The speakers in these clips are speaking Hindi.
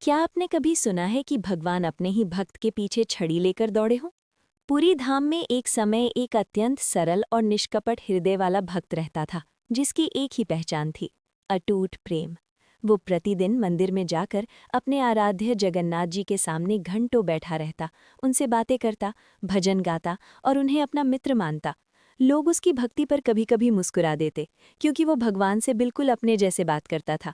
क्या आपने कभी सुना है कि भगवान अपने ही भक्त के पीछे छड़ी लेकर दौड़े हों? पूरी धाम में एक समय एक अत्यंत सरल और निष्कपट हृदय वाला भक्त रहता था, जिसकी एक ही पहचान थी, अटूट प्रेम। वो प्रतिदिन मंदिर में जाकर अपने आराध्य जगन्नाथ जी के सामने घंटों बैठा रहता, उनसे बातें करता, भजन गाता और उन्हें अपना मित्र मानता। लोग उसकी भक्ति पर कभी कभी मुस्कुरा देते, क्योंकि वो भगवान से बिल्कुल अपने जैसे बात करता था।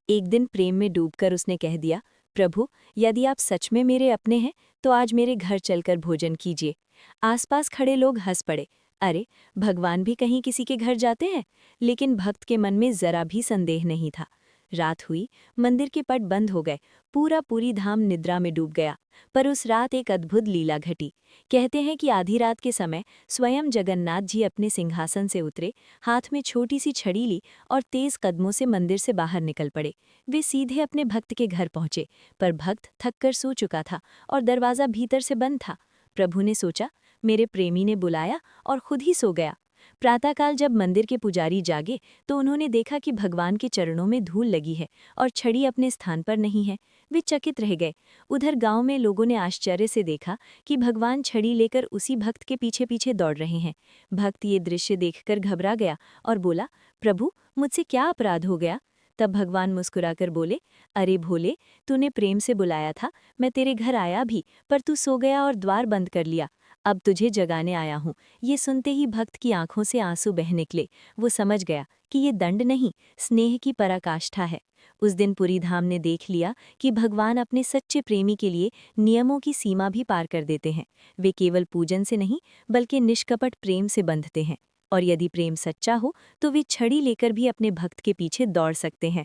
एक दिन प्रेम में डूबकर उसने कह दिया, प्रभु, यदि आप सच में मेरे अपने हैं तो आज मेरे घर चलकर भोजन कीजिए। आसपास खड़े लोग हंस पड़े। अरे, भगवान भी कहीं किसी के घर जाते हैं? लेकिन भक्त के मन में जरा भी संदेह नहीं था। रात हुई, मंदिर के पट बंद हो गए, पूरी धाम निद्रा में डूब गया। पर उस रात एक अद्भुत लीला घटी। कहते हैं कि आधी रात के समय स्वयं जगन्नाथ जी अपने सिंहासन से उतरे, हाथ में छोटी सी छड़ी ली और तेज कदमों से मंदिर से बाहर निकल पड़े। वे सीधे अपने भक्त के घर पहुंचे, पर भक्त थककर सो चुका था और दरवाज़ा भीतर से बंद था। प्रभु ने सोचा, मेरे प्रेमी ने बुलाया और खुद ही सो गया। प्रातःकाल जब मंदिर के पुजारी जागे तो उन्होंने देखा कि भगवान के चरणों में धूल लगी है और छड़ी अपने स्थान पर नहीं है। वे चकित रह गए। उधर गांव में लोगों ने आश्चर्य से देखा कि भगवान छड़ी लेकर उसी भक्त के पीछे पीछे दौड़ रहे हैं। भक्त ये दृश्य देखकर घबरा गया और बोला, प्रभु, मुझसे क्या अपराध हो गया? तब भगवान मुस्कुराकर बोले, अरे भोले, तूने प्रेम से बुलाया था, मैं तेरे घर आया भी, पर तू सो गया और द्वार बंद कर लिया। अब तुझे जगाने आया हूँ। ये सुनते ही भक्त की आंखों से आंसू बह निकले। वो समझ गया कि ये दंड नहीं, स्नेह की पराकाष्ठा है। उस दिन पूरी धाम ने देख लिया कि भगवान अपने सच्चे प्रेमी के लिए नियमों की सीमा भी पार कर देते हैं। वे केवल पूजन से नहीं, बल्कि निष्कपट प्रेम से बंधते हैं। और यदि प्रेम सच्चा हो तो वे छड़ी लेकर भी अपने भक्त के पीछे दौड़ सकते हैं।